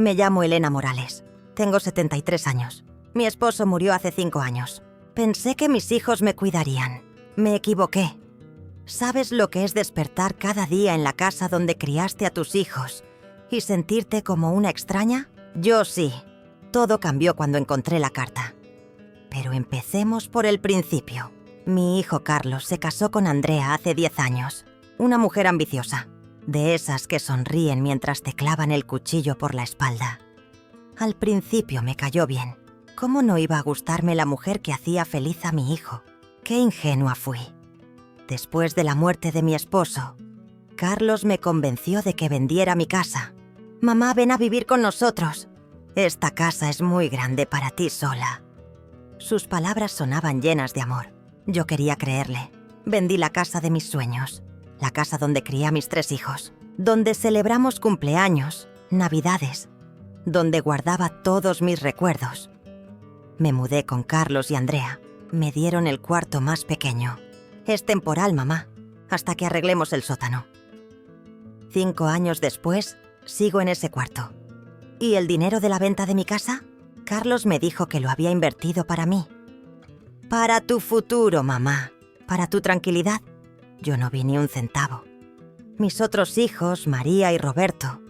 Me llamo Elena Morales. Tengo 73 años. Mi esposo murió hace 5 años. Pensé que mis hijos me cuidarían. Me equivoqué. ¿Sabes lo que es despertar cada día en la casa donde criaste a tus hijos y sentirte como una extraña? Yo sí. Todo cambió cuando encontré la carta. Pero empecemos por el principio. Mi hijo Carlos se casó con Andrea hace 10 años. Una mujer ambiciosa, de esas que sonríen mientras te clavan el cuchillo por la espalda. Al principio me cayó bien. ¿Cómo no iba a gustarme la mujer que hacía feliz a mi hijo? ¡Qué ingenua fui! Después de la muerte de mi esposo, Carlos me convenció de que vendiera mi casa. «Mamá, ven a vivir con nosotros. Esta casa es muy grande para ti sola». Sus palabras sonaban llenas de amor. Yo quería creerle. Vendí la casa de mis sueños, la casa donde crié a mis 3 hijos, donde celebramos cumpleaños, navidades, donde guardaba todos mis recuerdos. Me mudé con Carlos y Andrea. Me dieron el cuarto más pequeño. Es temporal, mamá, hasta que arreglemos el sótano. 5 años después, sigo en ese cuarto. ¿Y el dinero de la venta de mi casa? Carlos me dijo que lo había invertido para mí. Para tu futuro, mamá. Para tu tranquilidad. Yo no vi ni un centavo. Mis otros hijos, María y Roberto,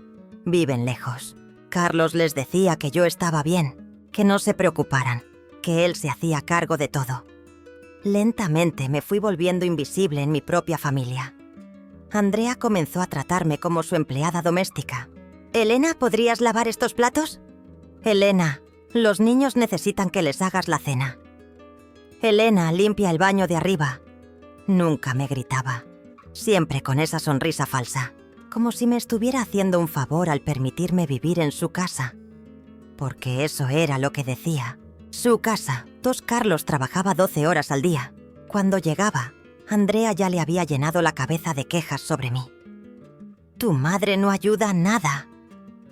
viven lejos. Carlos les decía que yo estaba bien, que no se preocuparan, que él se hacía cargo de todo. Lentamente me fui volviendo invisible en mi propia familia. Andrea comenzó a tratarme como su empleada doméstica. «Elena, ¿podrías lavar estos platos?» «Elena, los niños necesitan que les hagas la cena». «Elena, limpia el baño de arriba». Nunca me gritaba, siempre con esa sonrisa falsa, como si me estuviera haciendo un favor al permitirme vivir en su casa. Porque eso era lo que decía. Su casa. Carlos trabajaba 12 horas al día. Cuando llegaba, Andrea ya le había llenado la cabeza de quejas sobre mí. «Tu madre no ayuda a nada.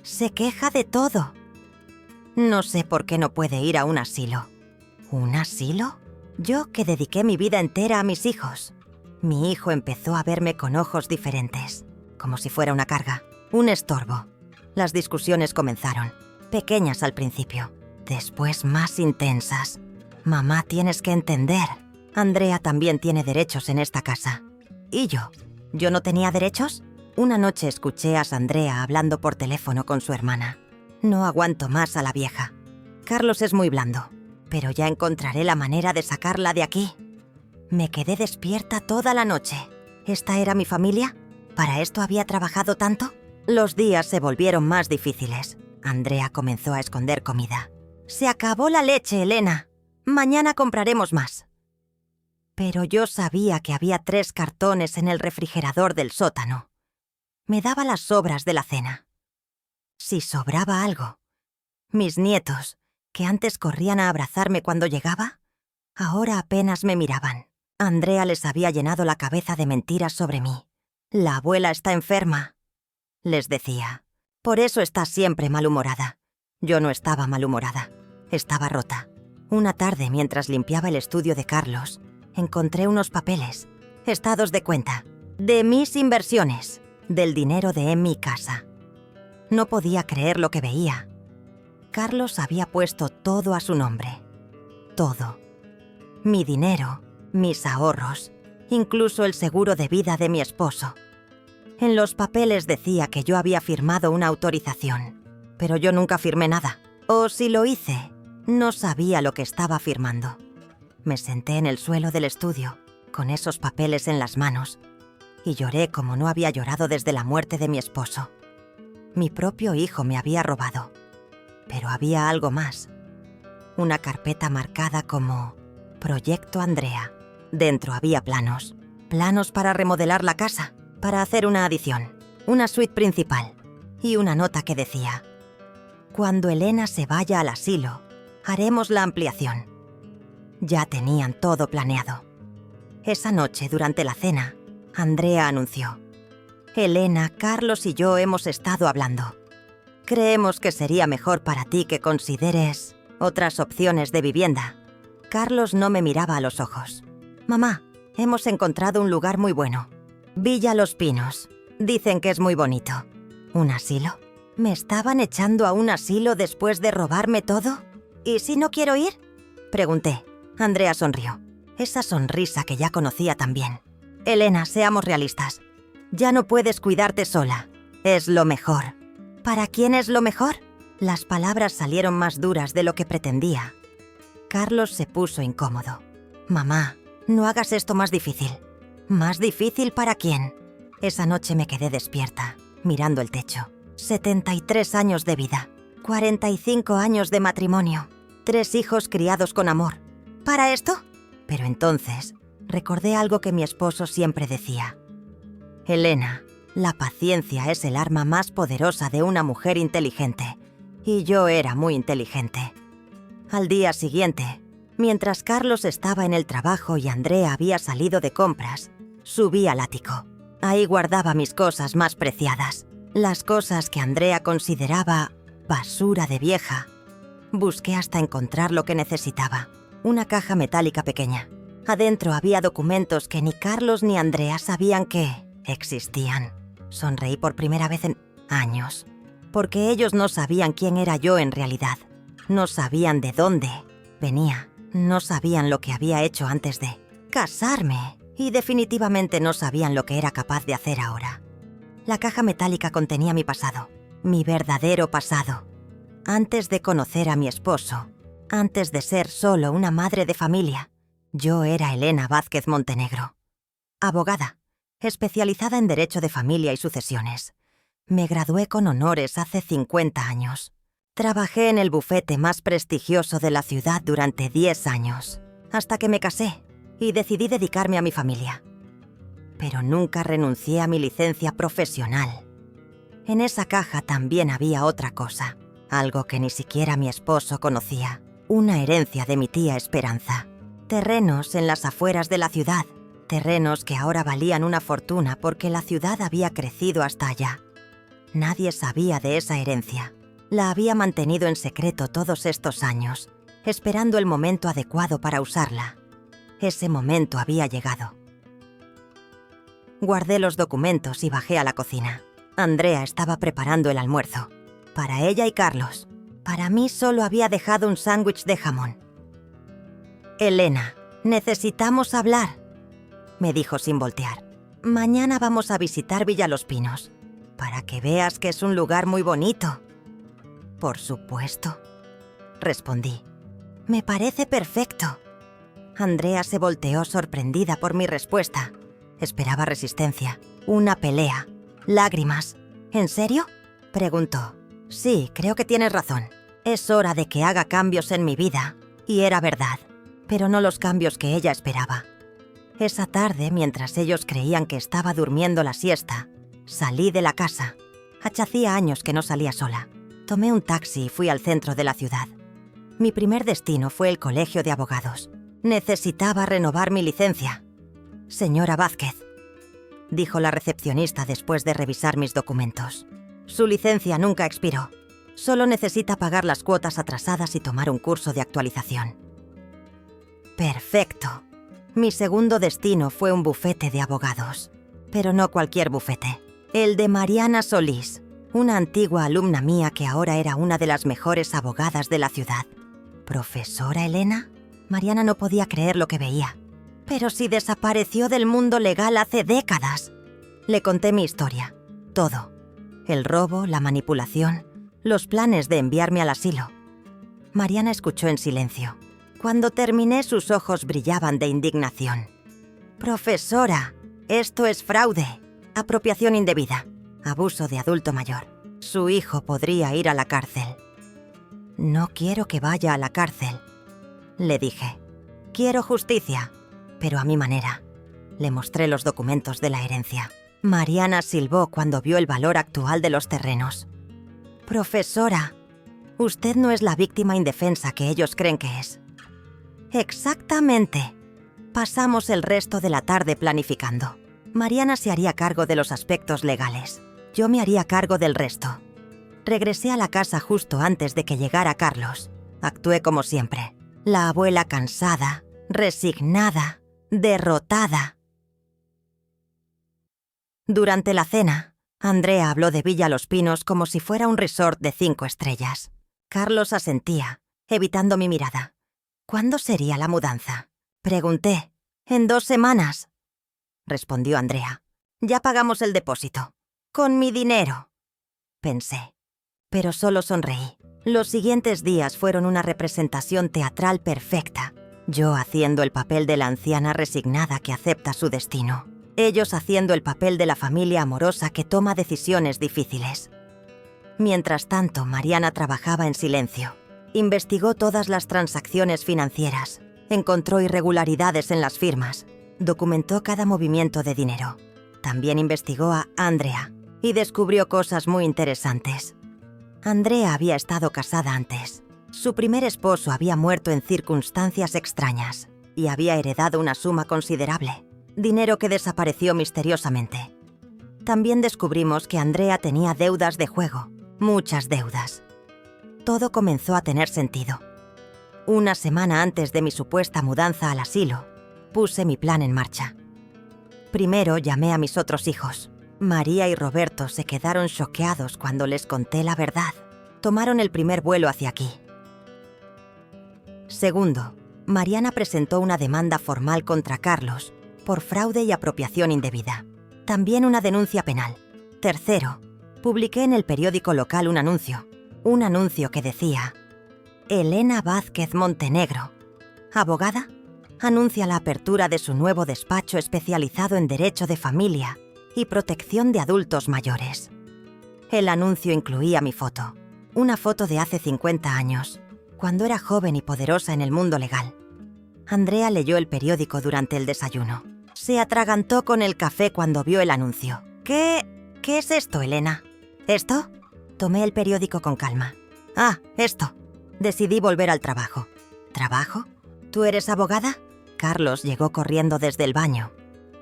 Se queja de todo. No sé por qué no puede ir a un asilo». ¿Un asilo? Yo que dediqué mi vida entera a mis hijos. Mi hijo empezó a verme con ojos diferentes, como si fuera una carga, un estorbo. Las discusiones comenzaron, pequeñas al principio, después más intensas. «Mamá, tienes que entender. Andrea también tiene derechos en esta casa». ¿Y yo? ¿Yo no tenía derechos? Una noche escuché a Andrea hablando por teléfono con su hermana. No aguanto más a la vieja. Carlos es muy blando, pero ya encontraré la manera de sacarla de aquí. Me quedé despierta toda la noche. ¿Esta era mi familia? ¿Para esto había trabajado tanto? Los días se volvieron más difíciles. Andrea comenzó a esconder comida. «Se acabó la leche, Elena. Mañana compraremos más». Pero yo sabía que había 3 cartones en el refrigerador del sótano. Me daba las sobras de la cena. Si sobraba algo. Mis nietos, que antes corrían a abrazarme cuando llegaba, ahora apenas me miraban. Andrea les había llenado la cabeza de mentiras sobre mí. «La abuela está enferma», les decía. «Por eso está siempre malhumorada». Yo no estaba malhumorada. Estaba rota. Una tarde, mientras limpiaba el estudio de Carlos, encontré unos papeles, estados de cuenta, de mis inversiones, del dinero de mi casa. No podía creer lo que veía. Carlos había puesto todo a su nombre. Todo. Mi dinero, mis ahorros, incluso el seguro de vida de mi esposo. En los papeles decía que yo había firmado una autorización, pero yo nunca firmé nada. O si lo hice, no sabía lo que estaba firmando. Me senté en el suelo del estudio, con esos papeles en las manos, y lloré como no había llorado desde la muerte de mi esposo. Mi propio hijo me había robado. Pero había algo más. Una carpeta marcada como Proyecto Andrea. Dentro había planos. Planos para remodelar la casa, para hacer una adición, una suite principal, y una nota que decía: «Cuando Elena se vaya al asilo, haremos la ampliación». Ya tenían todo planeado. Esa noche, durante la cena, Andrea anunció: «Elena, Carlos y yo hemos estado hablando. Creemos que sería mejor para ti que consideres otras opciones de vivienda». Carlos no me miraba a los ojos. «Mamá, hemos encontrado un lugar muy bueno. Villa Los Pinos. Dicen que es muy bonito». «¿Un asilo?». ¿Me estaban echando a un asilo después de robarme todo? ¿Y si no quiero ir?, pregunté. Andrea sonrió. Esa sonrisa que ya conocía tan bien. Elena, seamos realistas. Ya no puedes cuidarte sola. Es lo mejor. ¿Para quién es lo mejor? Las palabras salieron más duras de lo que pretendía. Carlos se puso incómodo. Mamá, no hagas esto más difícil. ¿Más difícil para quién? Esa noche me quedé despierta, mirando el techo. 73 años de vida, 45 años de matrimonio, 3 hijos criados con amor. ¿Para esto? Pero entonces recordé algo que mi esposo siempre decía. Elena, la paciencia es el arma más poderosa de una mujer inteligente. Y yo era muy inteligente. Al día siguiente, mientras Carlos estaba en el trabajo y Andrea había salido de compras, subí al ático. Ahí guardaba mis cosas más preciadas, las cosas que Andrea consideraba basura de vieja. Busqué hasta encontrar lo que necesitaba, una caja metálica pequeña. Adentro había documentos que ni Carlos ni Andrea sabían que existían. Sonreí por primera vez en años, porque ellos no sabían quién era yo en realidad. No sabían de dónde venía, no sabían lo que había hecho antes de casarme. Y definitivamente no sabían lo que era capaz de hacer ahora. La caja metálica contenía mi pasado, mi verdadero pasado. Antes de conocer a mi esposo, antes de ser solo una madre de familia, yo era Elena Vázquez Montenegro. Abogada, especializada en Derecho de Familia y Sucesiones. Me gradué con honores hace 50 años. Trabajé en el bufete más prestigioso de la ciudad durante 10 años, hasta que me casé y decidí dedicarme a mi familia. Pero nunca renuncié a mi licencia profesional. En esa caja también había otra cosa, algo que ni siquiera mi esposo conocía, una herencia de mi tía Esperanza. Terrenos en las afueras de la ciudad, terrenos que ahora valían una fortuna porque la ciudad había crecido hasta allá. Nadie sabía de esa herencia. La había mantenido en secreto todos estos años, esperando el momento adecuado para usarla. Ese momento había llegado. Guardé los documentos y bajé a la cocina. Andrea estaba preparando el almuerzo. Para ella y Carlos. Para mí solo había dejado un sándwich de jamón. Elena, necesitamos hablar, me dijo sin voltear. Mañana vamos a visitar Villa Los Pinos, para que veas que es un lugar muy bonito. Por supuesto, respondí. Me parece perfecto. Andrea se volteó sorprendida por mi respuesta. Esperaba resistencia, una pelea, lágrimas. ¿En serio?, preguntó. Sí, creo que tienes razón. Es hora de que haga cambios en mi vida. Y era verdad, pero no los cambios que ella esperaba. Esa tarde, mientras ellos creían que estaba durmiendo la siesta, salí de la casa. Hacía años que no salía sola. Tomé un taxi y fui al centro de la ciudad. Mi primer destino fue el colegio de abogados. Necesitaba renovar mi licencia. Señora Vázquez, dijo la recepcionista después de revisar mis documentos. Su licencia nunca expiró. Solo necesita pagar las cuotas atrasadas y tomar un curso de actualización. Perfecto. Mi segundo destino fue un bufete de abogados. Pero no cualquier bufete. El de Mariana Solís, una antigua alumna mía que ahora era una de las mejores abogadas de la ciudad. ¿Profesora Elena? Mariana no podía creer lo que veía. Pero si desapareció del mundo legal hace décadas. Le conté mi historia. Todo. El robo, la manipulación, los planes de enviarme al asilo. Mariana escuchó en silencio. Cuando terminé, sus ojos brillaban de indignación. Profesora, esto es fraude, apropiación indebida, abuso de adulto mayor. Su hijo podría ir a la cárcel. No quiero que vaya a la cárcel, le dije. Quiero justicia, pero a mi manera. Le mostré los documentos de la herencia. Mariana silbó cuando vio el valor actual de los terrenos. Profesora, usted no es la víctima indefensa que ellos creen que es. Exactamente. Pasamos el resto de la tarde planificando. Mariana se haría cargo de los aspectos legales. Yo me haría cargo del resto. Regresé a la casa justo antes de que llegara Carlos. Actué como siempre. La abuela cansada, resignada, derrotada. Durante la cena, Andrea habló de Villa Los Pinos como si fuera un resort de 5 estrellas. Carlos asentía, evitando mi mirada. ¿Cuándo sería la mudanza? Pregunté. «En 2 semanas», respondió Andrea. «Ya pagamos el depósito. Con mi dinero», pensé. Pero solo sonreí. Los siguientes días fueron una representación teatral perfecta. Yo haciendo el papel de la anciana resignada que acepta su destino. Ellos haciendo el papel de la familia amorosa que toma decisiones difíciles. Mientras tanto, Mariana trabajaba en silencio. Investigó todas las transacciones financieras. Encontró irregularidades en las firmas. Documentó cada movimiento de dinero. También investigó a Andrea y descubrió cosas muy interesantes. Andrea había estado casada antes. Su primer esposo había muerto en circunstancias extrañas y había heredado una suma considerable, dinero que desapareció misteriosamente. También descubrimos que Andrea tenía deudas de juego, muchas deudas. Todo comenzó a tener sentido. Una semana antes de mi supuesta mudanza al asilo, puse mi plan en marcha. Primero llamé a mis otros hijos. María y Roberto se quedaron choqueados cuando les conté la verdad. Tomaron el primer vuelo hacia aquí. Segundo, Mariana presentó una demanda formal contra Carlos por fraude y apropiación indebida. También una denuncia penal. Tercero, publiqué en el periódico local un anuncio que decía: Elena Vázquez Montenegro, abogada, anuncia la apertura de su nuevo despacho especializado en derecho de familia y protección de adultos mayores. El anuncio incluía mi foto, una foto de hace 50 años, cuando era joven y poderosa en el mundo legal. Andrea leyó el periódico durante el desayuno. Se atragantó con el café cuando vio el anuncio. ¿Qué es esto, Elena? ¿Esto? Tomé el periódico con calma. Ah, esto. Decidí volver al trabajo. ¿Trabajo? ¿Tú eres abogada? Carlos llegó corriendo desde el baño.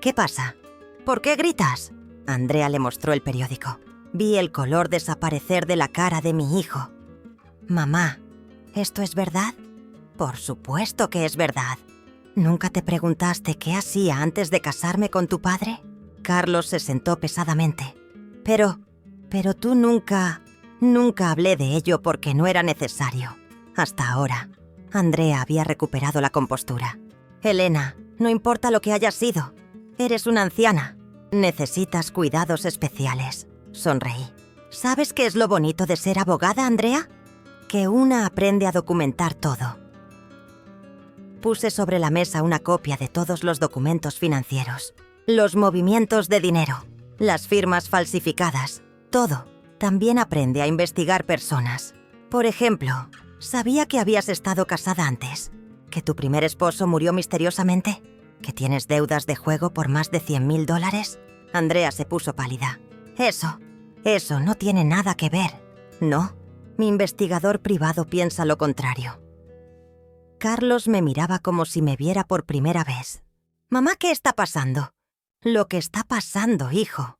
¿Qué pasa? ¿Por qué gritas? Andrea le mostró el periódico. Vi el color desaparecer de la cara de mi hijo. Mamá, ¿esto es verdad? Por supuesto que es verdad. ¿Nunca te preguntaste qué hacía antes de casarme con tu padre? Carlos se sentó pesadamente. Pero tú nunca hablé de ello porque no era necesario. Hasta ahora. Andrea había recuperado la compostura. Elena, no importa lo que hayas sido. Eres una anciana. Necesitas cuidados especiales. Sonreí. ¿Sabes qué es lo bonito de ser abogada, Andrea? Que una aprende a documentar todo. Puse sobre la mesa una copia de todos los documentos financieros. Los movimientos de dinero. Las firmas falsificadas. Todo. También aprende a investigar personas. Por ejemplo, ¿sabía que habías estado casada antes? ¿Que tu primer esposo murió misteriosamente? ¿Que tienes deudas de juego por más de $100,000? Andrea se puso pálida. Eso no tiene nada que ver. ¿No? Mi investigador privado piensa lo contrario. Carlos me miraba como si me viera por primera vez. Mamá, ¿qué está pasando? Lo que está pasando, hijo,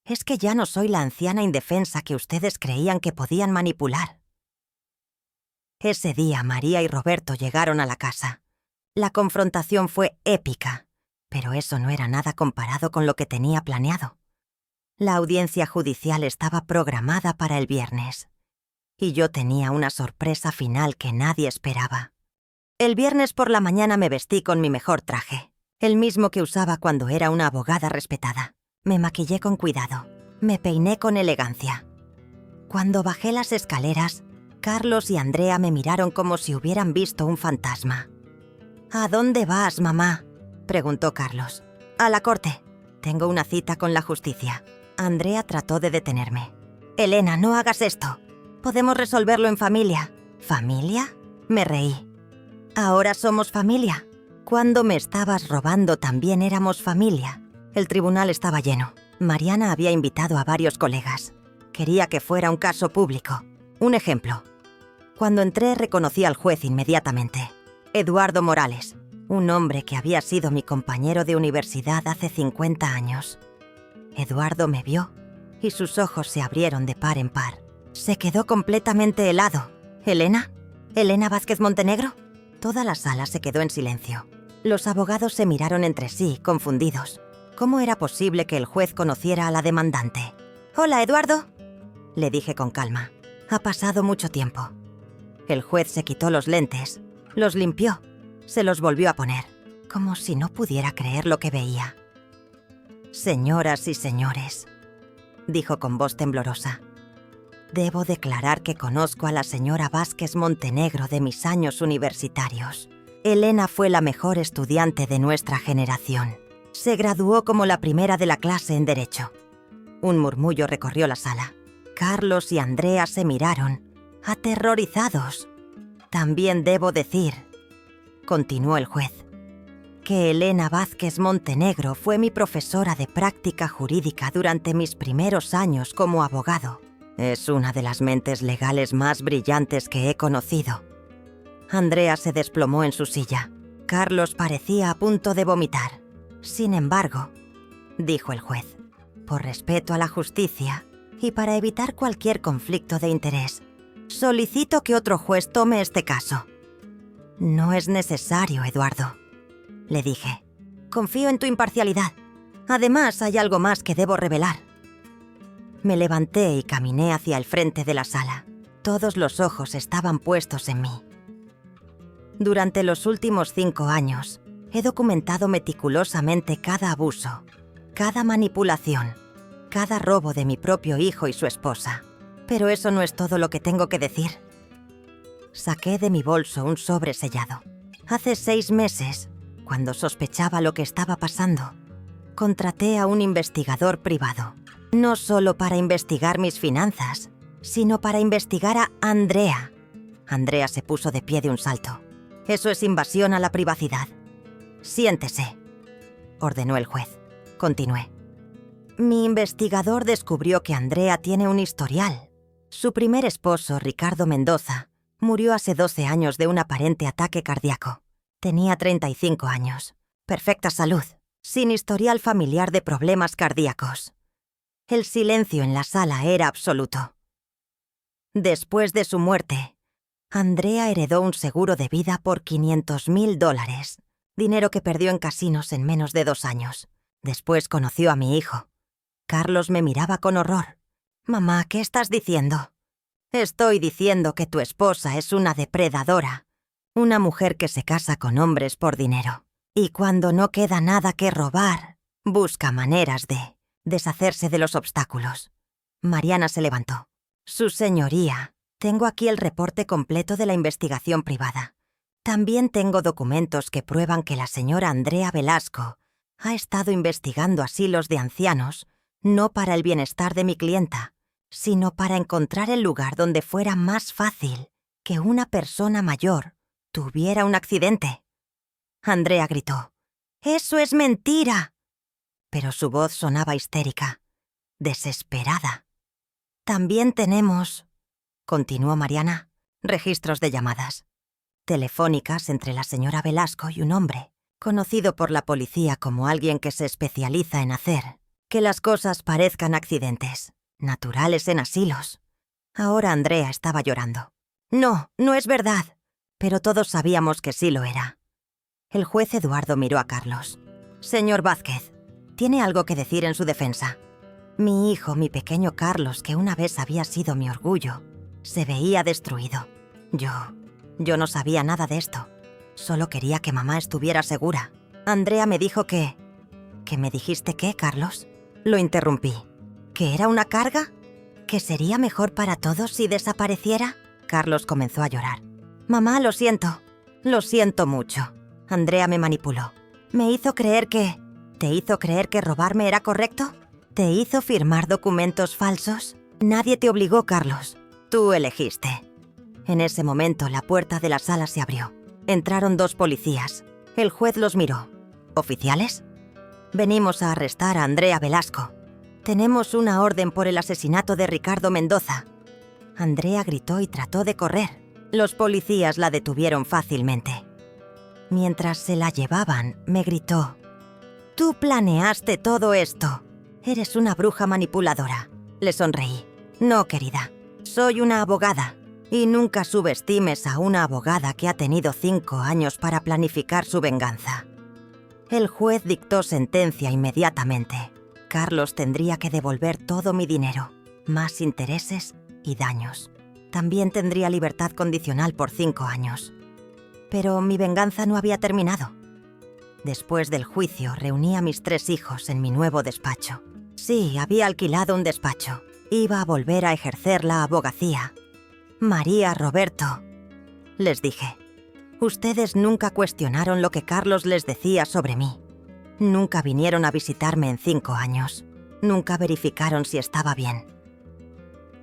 es que ya no soy la anciana indefensa que ustedes creían que podían manipular. Ese día María y Roberto llegaron a la casa. La confrontación fue épica, pero eso no era nada comparado con lo que tenía planeado. La audiencia judicial estaba programada para el viernes, y yo tenía una sorpresa final que nadie esperaba. El viernes por la mañana me vestí con mi mejor traje, el mismo que usaba cuando era una abogada respetada. Me maquillé con cuidado, me peiné con elegancia. Cuando bajé las escaleras, Carlos y Andrea me miraron como si hubieran visto un fantasma. ¿A dónde vas, mamá?, preguntó Carlos. A la corte. Tengo una cita con la justicia. Andrea trató de detenerme. Elena, no hagas esto. Podemos resolverlo en familia. ¿Familia? Me reí. Ahora somos familia. Cuando me estabas robando también éramos familia. El tribunal estaba lleno. Mariana había invitado a varios colegas. Quería que fuera un caso público. Un ejemplo. Cuando entré reconocí al juez inmediatamente. Eduardo Morales, un hombre que había sido mi compañero de universidad hace 50 años. Eduardo me vio y sus ojos se abrieron de par en par. Se quedó completamente helado. ¿Elena? ¿Elena Vázquez Montenegro? Toda la sala se quedó en silencio. Los abogados se miraron entre sí, confundidos. ¿Cómo era posible que el juez conociera a la demandante? Hola, Eduardo, le dije con calma. Ha pasado mucho tiempo. El juez se quitó los lentes, los limpió, se los volvió a poner, como si no pudiera creer lo que veía. Señoras y señores, dijo con voz temblorosa, debo declarar que conozco a la señora Vázquez Montenegro de mis años universitarios. Elena fue la mejor estudiante de nuestra generación. Se graduó como la primera de la clase en Derecho. Un murmullo recorrió la sala. Carlos y Andrea se miraron, aterrorizados. También debo decir, continuó el juez, que Elena Vázquez Montenegro fue mi profesora de práctica jurídica durante mis primeros años como abogado. Es una de las mentes legales más brillantes que he conocido. Andrea se desplomó en su silla. Carlos parecía a punto de vomitar. Sin embargo, dijo el juez, por respeto a la justicia y para evitar cualquier conflicto de interés, solicito que otro juez tome este caso. No es necesario, Eduardo, le dije. Confío en tu imparcialidad. Además, hay algo más que debo revelar. Me levanté y caminé hacia el frente de la sala. Todos los ojos estaban puestos en mí. Durante los últimos 5 años, he documentado meticulosamente cada abuso, cada manipulación, cada robo de mi propio hijo y su esposa. Pero eso no es todo lo que tengo que decir. Saqué de mi bolso un sobre sellado. Hace 6 meses, cuando sospechaba lo que estaba pasando, contraté a un investigador privado. No solo para investigar mis finanzas, sino para investigar a Andrea. Andrea se puso de pie de un salto. Eso es invasión a la privacidad. Siéntese, ordenó el juez. Continué. Mi investigador descubrió que Andrea tiene un historial. Su primer esposo, Ricardo Mendoza, murió hace 12 años de un aparente ataque cardíaco. Tenía 35 años. Perfecta salud, sin historial familiar de problemas cardíacos. El silencio en la sala era absoluto. Después de su muerte, Andrea heredó un seguro de vida por $500,000, dinero que perdió en casinos en menos de 2 años. Después conoció a mi hijo. Carlos me miraba con horror. Mamá, ¿qué estás diciendo? Estoy diciendo que tu esposa es una depredadora, una mujer que se casa con hombres por dinero. Y cuando no queda nada que robar, busca maneras de deshacerse de los obstáculos. Mariana se levantó. Su señoría, tengo aquí el reporte completo de la investigación privada. También tengo documentos que prueban que la señora Andrea Velasco ha estado investigando asilos de ancianos, no para el bienestar de mi clienta, sino para encontrar el lugar donde fuera más fácil que una persona mayor tuviera un accidente. Andrea gritó, «¡Eso es mentira!». Pero su voz sonaba histérica, desesperada. También tenemos, continuó Mariana, registros de llamadas telefónicas entre la señora Velasco y un hombre, conocido por la policía como alguien que se especializa en hacer que las cosas parezcan accidentes, naturales en asilos. Ahora Andrea estaba llorando. No, no es verdad. Pero todos sabíamos que sí lo era. El juez Eduardo miró a Carlos. Señor Vázquez, ¿tiene algo que decir en su defensa? Mi hijo, mi pequeño Carlos, que una vez había sido mi orgullo, se veía destruido. Yo no sabía nada de esto. Solo quería que mamá estuviera segura. Andrea me dijo que... ¿Que me dijiste qué, Carlos? Lo interrumpí. ¿Que era una carga? ¿Que sería mejor para todos si desapareciera? Carlos comenzó a llorar. Mamá, lo siento mucho. Andrea me manipuló. Me hizo creer que... ¿Te hizo creer que robarme era correcto? ¿Te hizo firmar documentos falsos? Nadie te obligó, Carlos. Tú elegiste. En ese momento, la puerta de la sala se abrió. Entraron 2 policías. El juez los miró. ¿Oficiales? Venimos a arrestar a Andrea Velasco. Tenemos una orden por el asesinato de Ricardo Mendoza. Andrea gritó y trató de correr. Los policías la detuvieron fácilmente. Mientras se la llevaban, me gritó: «Tú planeaste todo esto. Eres una bruja manipuladora». Le sonreí. «No, querida. Soy una abogada. Y nunca subestimes a una abogada que ha tenido 5 años para planificar su venganza». El juez dictó sentencia inmediatamente. Carlos tendría que devolver todo mi dinero, más intereses y daños. También tendría libertad condicional por 5 años. Pero mi venganza no había terminado. Después del juicio, reuní a mis 3 hijos en mi nuevo despacho. Sí, había alquilado un despacho. Iba a volver a ejercer la abogacía. María, Roberto, les dije, ustedes nunca cuestionaron lo que Carlos les decía sobre mí. Nunca vinieron a visitarme en 5 años. Nunca verificaron si estaba bien.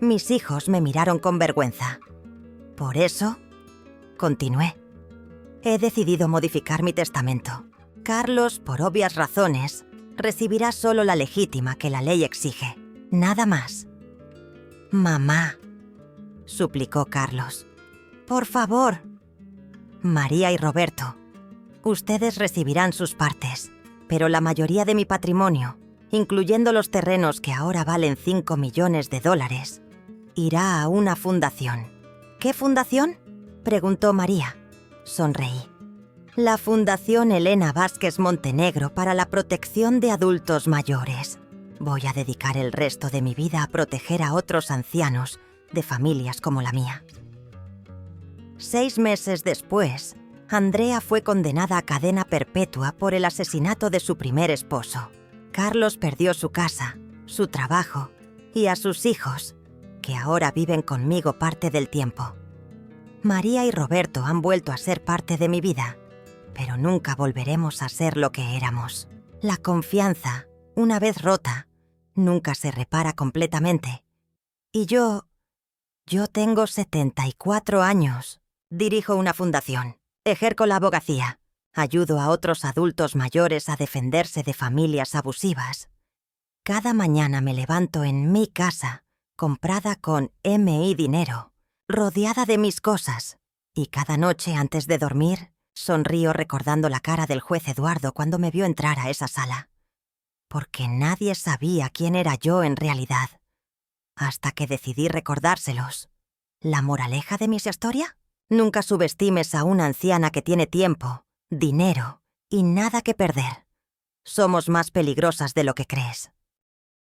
Mis hijos me miraron con vergüenza. Por eso, continué, he decidido modificar mi testamento. Carlos, por obvias razones, recibirá solo la legítima que la ley exige. Nada más. Mamá, suplicó Carlos. Por favor. María y Roberto, ustedes recibirán sus partes, pero la mayoría de mi patrimonio, incluyendo los terrenos que ahora valen $5 millones, irá a una fundación. ¿Qué fundación?, preguntó María. Sonreí. La Fundación Elena Vázquez Montenegro para la protección de adultos mayores. Voy a dedicar el resto de mi vida a proteger a otros ancianos de familias como la mía. 6 meses después, Andrea fue condenada a cadena perpetua por el asesinato de su primer esposo. Carlos perdió su casa, su trabajo y a sus hijos, que ahora viven conmigo parte del tiempo. María y Roberto han vuelto a ser parte de mi vida, pero nunca volveremos a ser lo que éramos. La confianza, una vez rota, nunca se repara completamente. Y yo tengo 74 años. Dirijo una fundación, ejerzo la abogacía, ayudo a otros adultos mayores a defenderse de familias abusivas. Cada mañana me levanto en mi casa, comprada con mi dinero, rodeada de mis cosas, y cada noche antes de dormir sonrío recordando la cara del juez Eduardo cuando me vio entrar a esa sala. Porque nadie sabía quién era yo en realidad, hasta que decidí recordárselos. ¿La moraleja de mi historia? Nunca subestimes a una anciana que tiene tiempo, dinero y nada que perder. Somos más peligrosas de lo que crees.